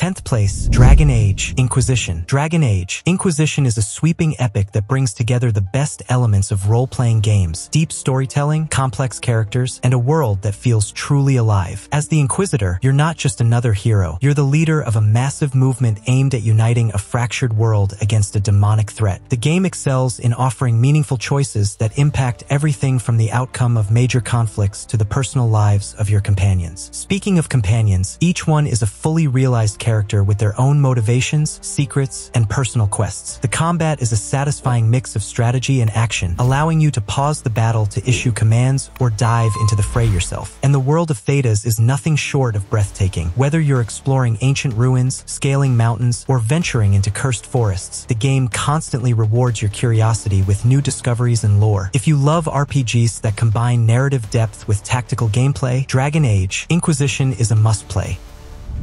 10th place, Dragon Age Inquisition. Dragon Age Inquisition is a sweeping epic that brings together the best elements of role-playing games, deep storytelling, complex characters, and a world that feels truly alive. As the Inquisitor, you're not just another hero. You're the leader of a massive movement aimed at uniting a fractured world against a demonic threat. The game excels in offering meaningful choices that impact everything from the outcome of major conflicts to the personal lives of your companions. Speaking of companions, each one is a fully realized character with their own motivations, secrets, and personal quests. The combat is a satisfying mix of strategy and action, allowing you to pause the battle to issue commands or dive into the fray yourself. And the world of Thedas is nothing short of breathtaking. Whether you're exploring ancient ruins, scaling mountains, or venturing into cursed forests, the game constantly rewards your curiosity with new discoveries and lore. If you love RPGs that combine narrative depth with tactical gameplay, Dragon Age Inquisition is a must-play.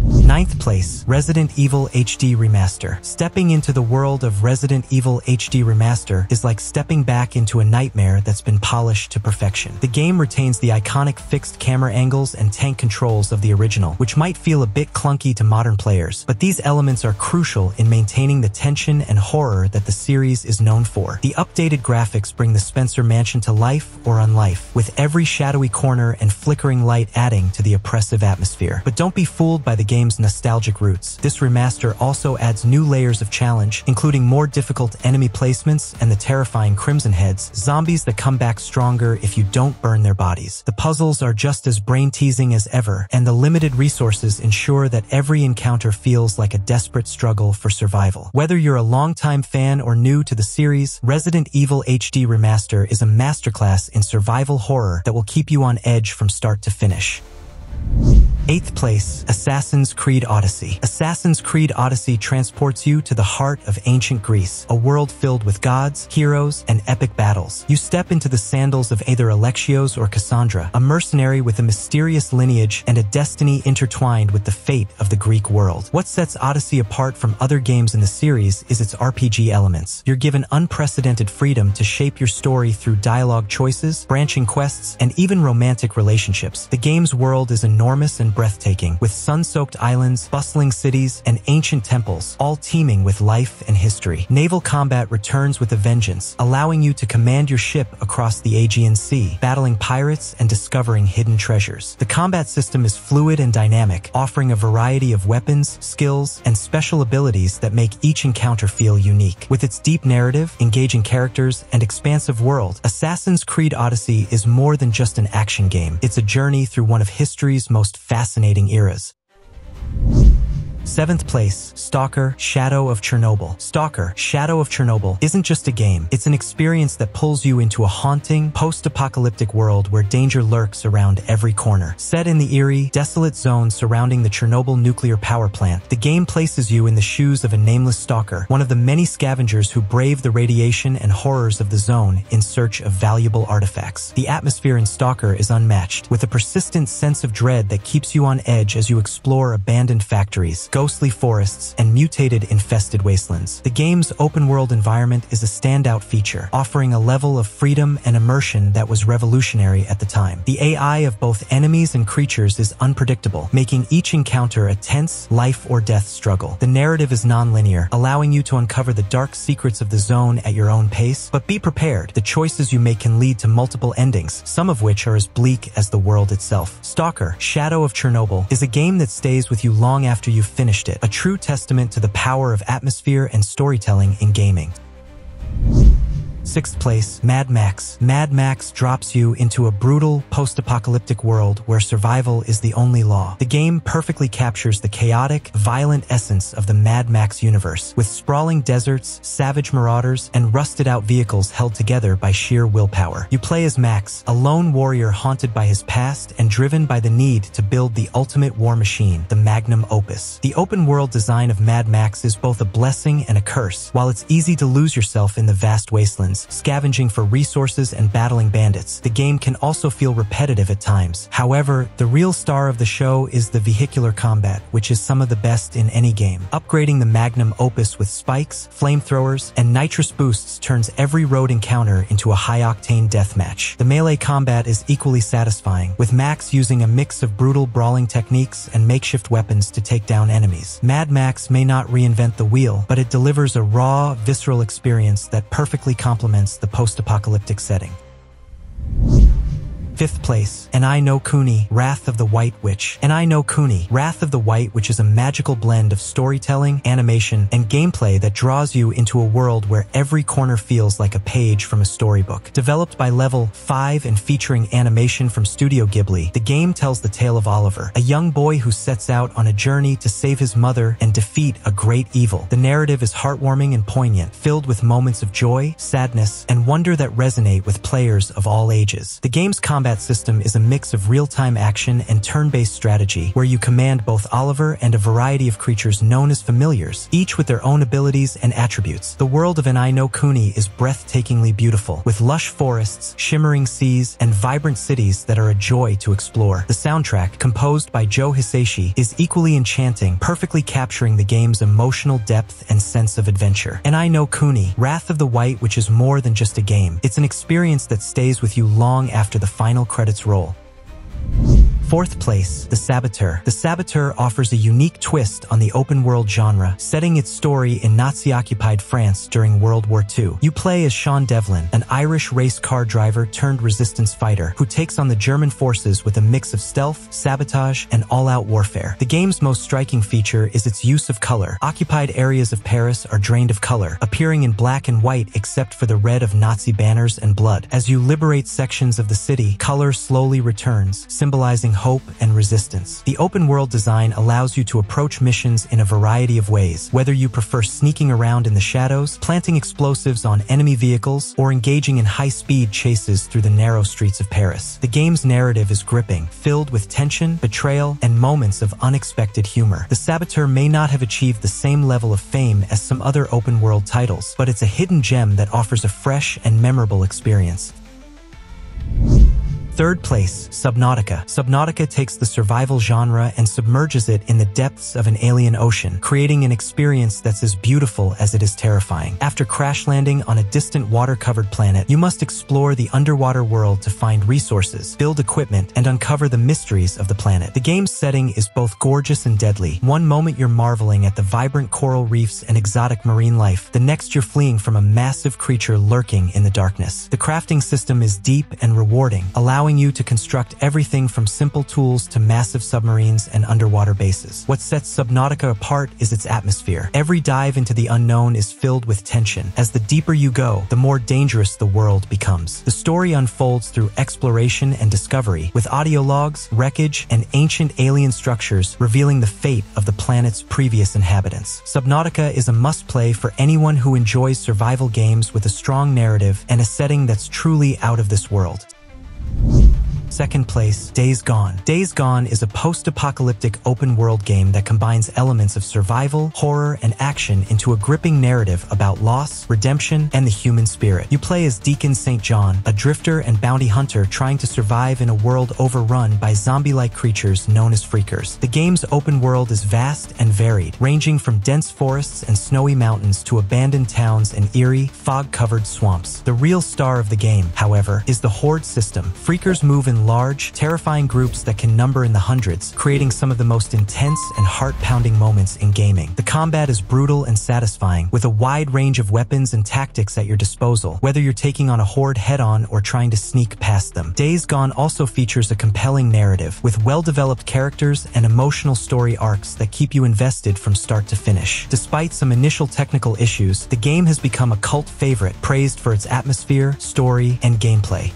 9th place, Resident Evil HD Remaster. Stepping into the world of Resident Evil HD Remaster is like stepping back into a nightmare that's been polished to perfection. The game retains the iconic fixed camera angles and tank controls of the original, which might feel a bit clunky to modern players, but these elements are crucial in maintaining the tension and horror that the series is known for. The updated graphics bring the Spencer Mansion to life or unlife, with every shadowy corner and flickering light adding to the oppressive atmosphere. But don't be fooled by the game's nostalgic roots. This remaster also adds new layers of challenge, including more difficult enemy placements and the terrifying Crimson Heads, zombies that come back stronger if you don't burn their bodies. The puzzles are just as brain-teasing as ever, and the limited resources ensure that every encounter feels like a desperate struggle for survival. Whether you're a longtime fan or new to the series, Resident Evil HD Remaster is a masterclass in survival horror that will keep you on edge from start to finish. 8th place, Assassin's Creed Odyssey. Assassin's Creed Odyssey transports you to the heart of ancient Greece, a world filled with gods, heroes, and epic battles. You step into the sandals of either Alexios or Cassandra, a mercenary with a mysterious lineage and a destiny intertwined with the fate of the Greek world. What sets Odyssey apart from other games in the series is its RPG elements. You're given unprecedented freedom to shape your story through dialogue choices, branching quests, and even romantic relationships. The game's world is enormous and breathtaking, with sun-soaked islands, bustling cities, and ancient temples, all teeming with life and history. Naval combat returns with a vengeance, allowing you to command your ship across the Aegean Sea, battling pirates and discovering hidden treasures. The combat system is fluid and dynamic, offering a variety of weapons, skills, and special abilities that make each encounter feel unique. With its deep narrative, engaging characters, and expansive world, Assassin's Creed Odyssey is more than just an action game. It's a journey through one of history's most fascinating eras. 7th place, Stalker Shadow of Chernobyl. Stalker Shadow of Chernobyl isn't just a game, it's an experience that pulls you into a haunting, post-apocalyptic world where danger lurks around every corner. Set in the eerie, desolate zone surrounding the Chernobyl nuclear power plant, the game places you in the shoes of a nameless stalker, one of the many scavengers who brave the radiation and horrors of the zone in search of valuable artifacts. The atmosphere in Stalker is unmatched, with a persistent sense of dread that keeps you on edge as you explore abandoned factories, ghostly forests, and mutated infested wastelands. The game's open-world environment is a standout feature, offering a level of freedom and immersion that was revolutionary at the time. The AI of both enemies and creatures is unpredictable, making each encounter a tense, life-or-death struggle. The narrative is non-linear, allowing you to uncover the dark secrets of the zone at your own pace, but be prepared. The choices you make can lead to multiple endings, some of which are as bleak as the world itself. Stalker Shadow of Chernobyl is a game that stays with you long after you've finished it, a true testament to the power of atmosphere and storytelling in gaming. 6th place, Mad Max. Mad Max drops you into a brutal, post-apocalyptic world where survival is the only law. The game perfectly captures the chaotic, violent essence of the Mad Max universe, with sprawling deserts, savage marauders, and rusted-out vehicles held together by sheer willpower. You play as Max, a lone warrior haunted by his past and driven by the need to build the ultimate war machine, the magnum opus. The open-world design of Mad Max is both a blessing and a curse. While it's easy to lose yourself in the vast wastelands, islands, scavenging for resources and battling bandits. The game can also feel repetitive at times. However, the real star of the show is the vehicular combat, which is some of the best in any game. Upgrading the magnum opus with spikes, flamethrowers, and nitrous boosts turns every road encounter into a high-octane deathmatch. The melee combat is equally satisfying, with Max using a mix of brutal brawling techniques and makeshift weapons to take down enemies. Mad Max may not reinvent the wheel, but it delivers a raw, visceral experience that perfectly complements the post-apocalyptic setting. 5th place, Ni no Kuni, Wrath of the White Witch. Ni no Kuni, Wrath of the White Witch is a magical blend of storytelling, animation, and gameplay that draws you into a world where every corner feels like a page from a storybook. Developed by Level 5 and featuring animation from Studio Ghibli, the game tells the tale of Oliver, a young boy who sets out on a journey to save his mother and defeat a great evil. The narrative is heartwarming and poignant, filled with moments of joy, sadness, and wonder that resonate with players of all ages. The game's combat system is a mix of real-time action and turn-based strategy, where you command both Oliver and a variety of creatures known as familiars, each with their own abilities and attributes. The world of Ni no Kuni is breathtakingly beautiful, with lush forests, shimmering seas, and vibrant cities that are a joy to explore. The soundtrack, composed by Joe Hisaishi, is equally enchanting, perfectly capturing the game's emotional depth and sense of adventure. Ni no Kuni, Wrath of the White Witch is more than just a game. It's an experience that stays with you long after the final credits roll. 4th place, The Saboteur. The Saboteur offers a unique twist on the open-world genre, setting its story in Nazi-occupied France during World War II. You play as Sean Devlin, an Irish race car driver turned resistance fighter who takes on the German forces with a mix of stealth, sabotage, and all-out warfare. The game's most striking feature is its use of color. Occupied areas of Paris are drained of color, appearing in black and white except for the red of Nazi banners and blood. As you liberate sections of the city, color slowly returns, symbolizing hope and resistance. The open-world design allows you to approach missions in a variety of ways, whether you prefer sneaking around in the shadows, planting explosives on enemy vehicles, or engaging in high-speed chases through the narrow streets of Paris. The game's narrative is gripping, filled with tension, betrayal, and moments of unexpected humor. The Saboteur may not have achieved the same level of fame as some other open-world titles, but it's a hidden gem that offers a fresh and memorable experience. 3rd place, Subnautica. Subnautica takes the survival genre and submerges it in the depths of an alien ocean, creating an experience that's as beautiful as it is terrifying. After crash landing on a distant water-covered planet, you must explore the underwater world to find resources, build equipment, and uncover the mysteries of the planet. The game's setting is both gorgeous and deadly. One moment you're marveling at the vibrant coral reefs and exotic marine life, the next you're fleeing from a massive creature lurking in the darkness. The crafting system is deep and rewarding, allowing you to construct everything from simple tools to massive submarines and underwater bases. What sets Subnautica apart is its atmosphere. Every dive into the unknown is filled with tension. As the deeper you go, the more dangerous the world becomes. The story unfolds through exploration and discovery, with audio logs, wreckage, and ancient alien structures revealing the fate of the planet's previous inhabitants. Subnautica is a must-play for anyone who enjoys survival games with a strong narrative and a setting that's truly out of this world. 2nd place, Days Gone. Days Gone is a post-apocalyptic open-world game that combines elements of survival, horror, and action into a gripping narrative about loss, redemption, and the human spirit. You play as Deacon St. John, a drifter and bounty hunter trying to survive in a world overrun by zombie-like creatures known as freakers. The game's open world is vast and varied, ranging from dense forests and snowy mountains to abandoned towns and eerie, fog-covered swamps. The real star of the game, however, is the Horde system. Freakers move in large, terrifying groups that can number in the hundreds, creating some of the most intense and heart-pounding moments in gaming. The combat is brutal and satisfying, with a wide range of weapons and tactics at your disposal, whether you're taking on a horde head-on or trying to sneak past them. Days Gone also features a compelling narrative, with well-developed characters and emotional story arcs that keep you invested from start to finish. Despite some initial technical issues, the game has become a cult favorite, praised for its atmosphere, story, and gameplay.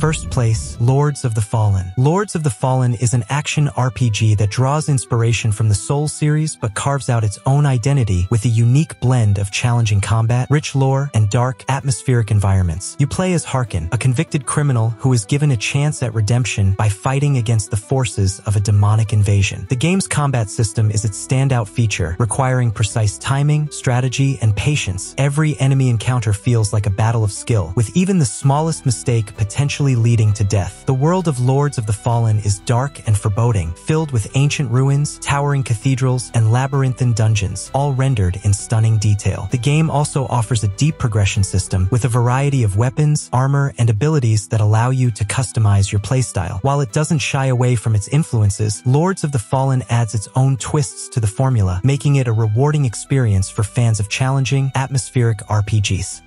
First place, Lords of the Fallen. Lords of the Fallen is an action RPG that draws inspiration from the Souls series but carves out its own identity with a unique blend of challenging combat, rich lore, and dark, atmospheric environments. You play as Harkin, a convicted criminal who is given a chance at redemption by fighting against the forces of a demonic invasion. The game's combat system is its standout feature, requiring precise timing, strategy, and patience. Every enemy encounter feels like a battle of skill, with even the smallest mistake potentially leading to death. The world of Lords of the Fallen is dark and foreboding, filled with ancient ruins, towering cathedrals, and labyrinthine dungeons, all rendered in stunning detail. The game also offers a deep progression system with a variety of weapons, armor, and abilities that allow you to customize your playstyle. While it doesn't shy away from its influences, Lords of the Fallen adds its own twists to the formula, making it a rewarding experience for fans of challenging, atmospheric RPGs.